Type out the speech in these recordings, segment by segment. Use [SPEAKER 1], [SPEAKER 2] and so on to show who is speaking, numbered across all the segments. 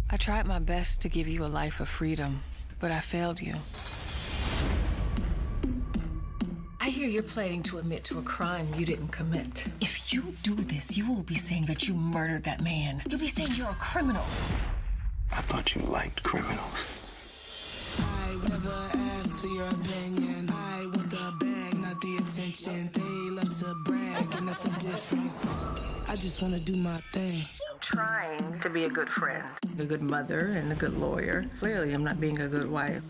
[SPEAKER 1] I tried my best to give you a life of freedom, but I failed you. I hear you're planning to admit to a crime you didn't commit. If you do this, you will be saying that you murdered that man. You'll be saying you're a criminal.
[SPEAKER 2] I thought you liked criminals.
[SPEAKER 3] I never asked for your opinion. I want the bag, not the attention. They love to brag, and that's the difference. I just want to do my thing.
[SPEAKER 1] I'm trying to be a good friend, a good mother, and a good lawyer. Clearly, I'm not being a good wife.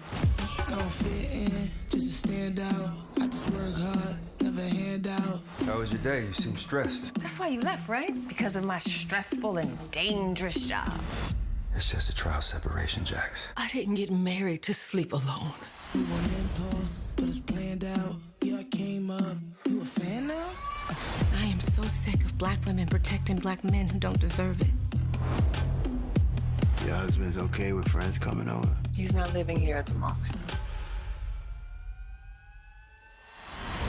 [SPEAKER 3] I don't fit in, just to stand out. I just work hard, never hand out.
[SPEAKER 4] How was your day? You seem stressed.
[SPEAKER 1] That's why you left, right? Because of my stressful and dangerous job.
[SPEAKER 4] It's just a trial separation, Jax.
[SPEAKER 1] I didn't get married to sleep alone.
[SPEAKER 3] Move on impulse, but it's planned out. Yeah, I came up. You a fan now?
[SPEAKER 5] I am so sick of black women protecting black men who don't deserve it.
[SPEAKER 2] Your husband's okay with friends coming over?
[SPEAKER 1] He's not living here at the moment.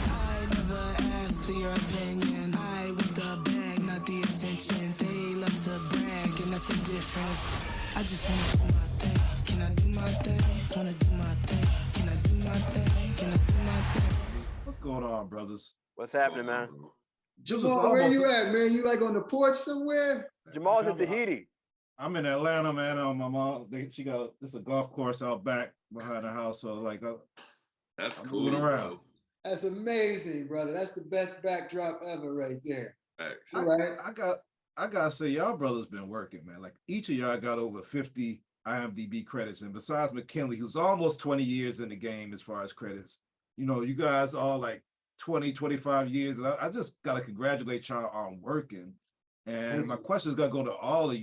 [SPEAKER 3] I never asked for your opinion. I want the bag, not the attention. They love to brag, and that's the difference. I just wanna do my thing. Can I do my thing? Wanna do my thing. Can I do my thing? Can I do my thing?
[SPEAKER 6] What's going on, brothers?
[SPEAKER 7] What's happening, man?
[SPEAKER 8] Jamal, where you at, man? You like on the porch somewhere?
[SPEAKER 7] Jamal's in Tahiti.
[SPEAKER 6] I'm in Atlanta, man. My mom, she got this a golf course out back behind her house, so like,
[SPEAKER 9] That's
[SPEAKER 6] I'm
[SPEAKER 9] cool.
[SPEAKER 6] moving around.
[SPEAKER 9] Bro.
[SPEAKER 8] That's amazing, brother. That's the best backdrop ever right there.
[SPEAKER 9] Facts.
[SPEAKER 8] All right.
[SPEAKER 6] I gotta say, y'all brothers been working, man. Like each of y'all got over 50 IMDb credits, and besides McKinley, who's almost 20 years in the game as far as credits, you know, you guys all like 20, 25 years, and I just gotta congratulate y'all on working. And my question is gonna go to all of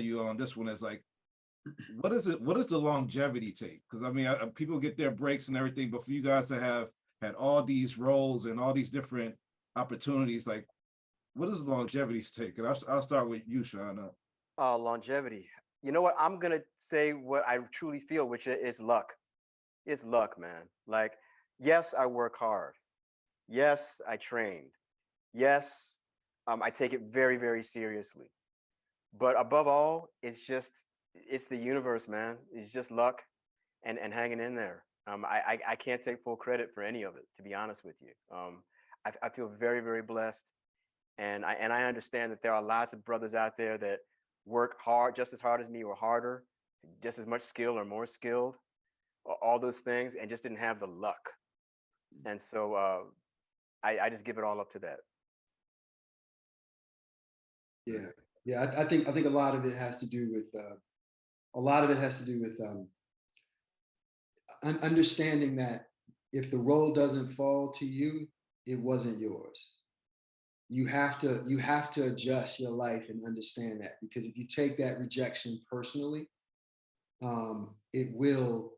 [SPEAKER 6] you on this one. Is like, what is it? What does the longevity take? Because I mean, people get their breaks and everything, but for you guys to have had all these roles and all these different opportunities, like, what does the longevity take? And I'll start with you, Sean.
[SPEAKER 7] Longevity. You know what? I'm gonna say what I truly feel, which is luck. It's luck, man. Like, yes, I work hard. Yes, I trained. Yes, I take it very, very seriously. But above all, it's the universe, man. It's just luck and hanging in there. I can't take full credit for any of it, to be honest with you. I feel very, very blessed. And I understand that there are lots of brothers out there that work hard, just as hard as me or harder, just as much skill or more skilled, all those things, and just didn't have the luck. And so I just give it all up to that.
[SPEAKER 8] Yeah. I think a lot of it has to do with understanding that if the role doesn't fall to you, it wasn't yours. You have to adjust your life and understand that, because if you take that rejection personally, it will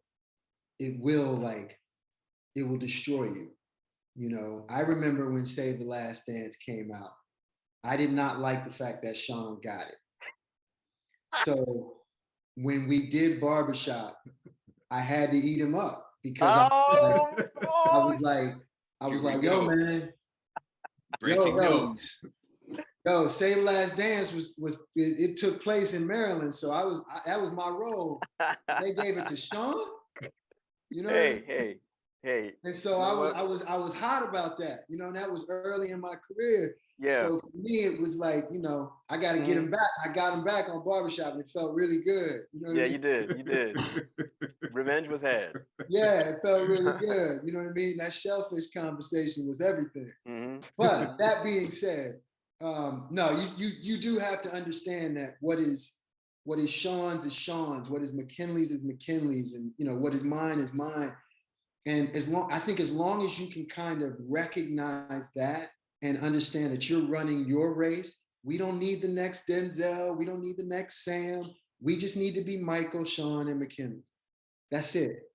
[SPEAKER 8] destroy you. You know, I remember when Save the Last Dance came out, I did not like the fact that Sean got it. So when we did Barbershop, I had to eat him up because I was like, yo, man,
[SPEAKER 9] Breaking news.
[SPEAKER 8] yo, Save the Last Dance it took place in Maryland, so that was my role. They gave it to Sean, you know.
[SPEAKER 7] Hey.
[SPEAKER 8] And so I was hot about that, you know, and that was early in my career.
[SPEAKER 7] Yeah.
[SPEAKER 8] So for me, it was like, you know, I got to get him back. I got him back on Barbershop, and it felt really good. You know what I mean?
[SPEAKER 7] You did. Revenge was had.
[SPEAKER 8] Yeah, it felt really good. You know what I mean? That shellfish conversation was everything. But that being said, no, you do have to understand that what is Sean's is Sean's, what is McKinley's is McKinley's, and you know what is mine is mine. And as long as you can kind of recognize that and understand that you're running your race, we don't need the next Denzel, we don't need the next Sam. We just need to be Michael, Sean, and McKinley. That's it.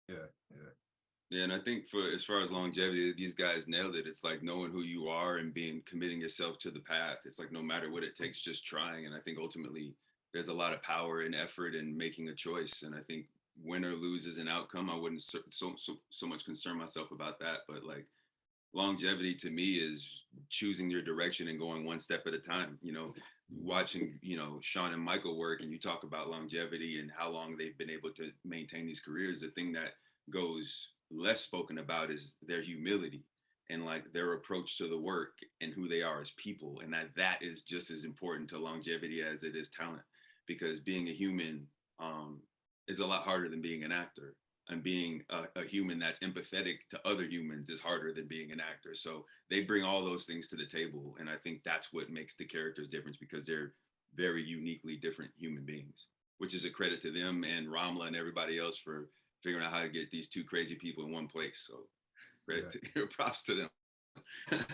[SPEAKER 9] Yeah, and I think as far as longevity, these guys nailed it. It's like knowing who you are and committing yourself to the path. It's like no matter what it takes, just trying. And I think ultimately there's a lot of power and effort in making a choice. And I think win or lose is an outcome. I wouldn't so much concern myself about that. But like longevity to me is choosing your direction and going one step at a time. You know, watching, you know, Sean and Michael work, and you talk about longevity and how long they've been able to maintain these careers, the thing that goes less spoken about is their humility and like their approach to the work and who they are as people. And that is just as important to longevity as it is talent, because being a human is a lot harder than being an actor. And being a human that's empathetic to other humans is harder than being an actor. So they bring all those things to the table. And I think that's what makes the characters different, because they're very uniquely different human beings, which is a credit to them and Ramla and everybody else for figuring out how to get these two crazy people in one place. So credit to, props to them.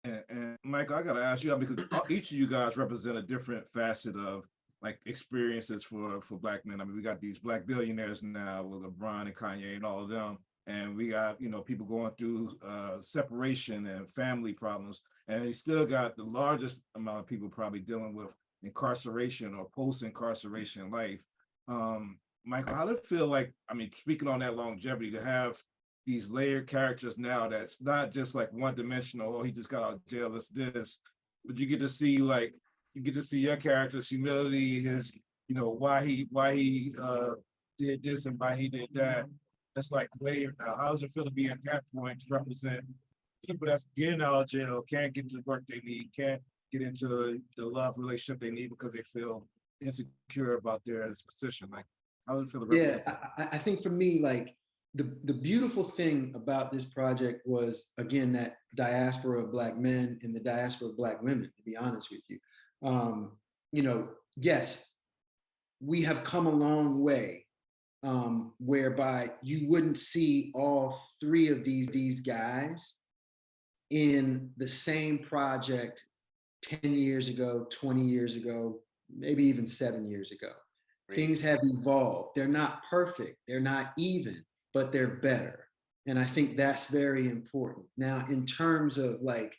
[SPEAKER 6] And Michael, I gotta ask you, because each of you guys represent a different facet of like experiences for Black men. I mean, we got these Black billionaires now with LeBron and Kanye and all of them, and we got, you know, people going through separation and family problems, and you still got the largest amount of people probably dealing with incarceration or post-incarceration life. Michael, how does it feel like, I mean, speaking on that longevity, to have these layered characters now that's not just like one-dimensional, oh, he just got out of jail, it's this, but you get to see like, you get to see your character's humility, his, you know, why he did this and why he did that. That's like layered now. How does it feel to be at that point to represent people that's getting out of jail, can't get the work they need, can't get into the love relationship they need because they feel insecure about their position? Like, how does it feel to represent?
[SPEAKER 8] Yeah, I think for me, like the beautiful thing about this project was, again, that diaspora of Black men and the diaspora of Black women, to be honest with you. You know, yes, we have come a long way, whereby you wouldn't see all three of these guys in the same project 10 years ago, 20 years ago, maybe even 7 years ago. Right. Things have evolved. They're not perfect. They're not even, but they're better. And I think that's very important. Now, in terms of like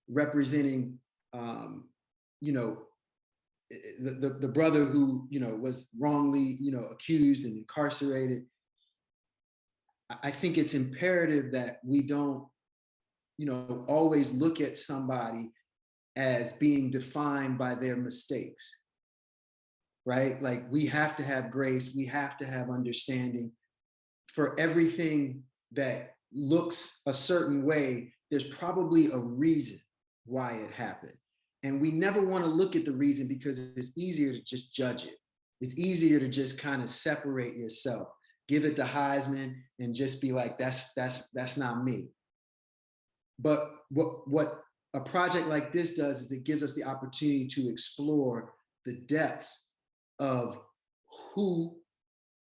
[SPEAKER 8] representing, you know, the brother who, you know, was wrongly, you know, accused and incarcerated, I think it's imperative that we don't, you know, always look at somebody as being defined by their mistakes, right? Like, we have to have grace, we have to have understanding. For everything that looks a certain way, there's probably a reason why it happened. And we never want to look at the reason, because it's easier to just judge it. It's easier to just kind of separate yourself, give it to Heisman and just be like, that's not me. But what a project like this does is it gives us the opportunity to explore the depths of who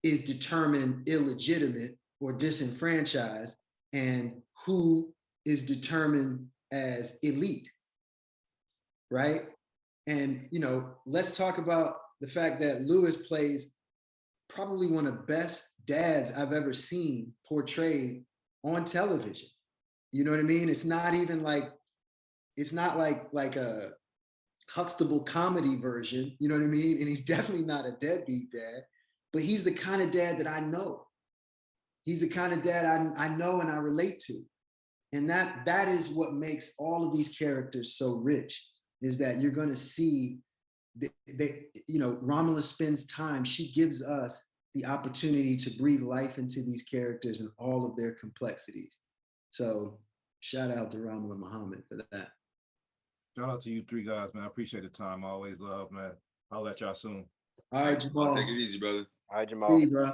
[SPEAKER 8] is determined illegitimate or disenfranchised and who is determined as elite, right? And, you know, let's talk about the fact that Lewis plays probably one of the best dads I've ever seen portrayed on television. You know what I mean? It's not even like, it's not like a Huxtable comedy version, you know what I mean? And he's definitely not a deadbeat dad, but he's the kind of dad that I know. He's the kind of dad I know and I relate to. And that is what makes all of these characters so rich, is that you're going to see, you know, Romola spends time, she gives us the opportunity to breathe life into these characters and all of their complexities. So shout out to Romola Muhammad for that.
[SPEAKER 6] Shout out to you three guys, man. I appreciate the time. I always love, man. I'll let y'all soon.
[SPEAKER 8] All right, Jamal.
[SPEAKER 9] Take it easy, brother.
[SPEAKER 7] All right, Jamal.
[SPEAKER 8] See you, bro.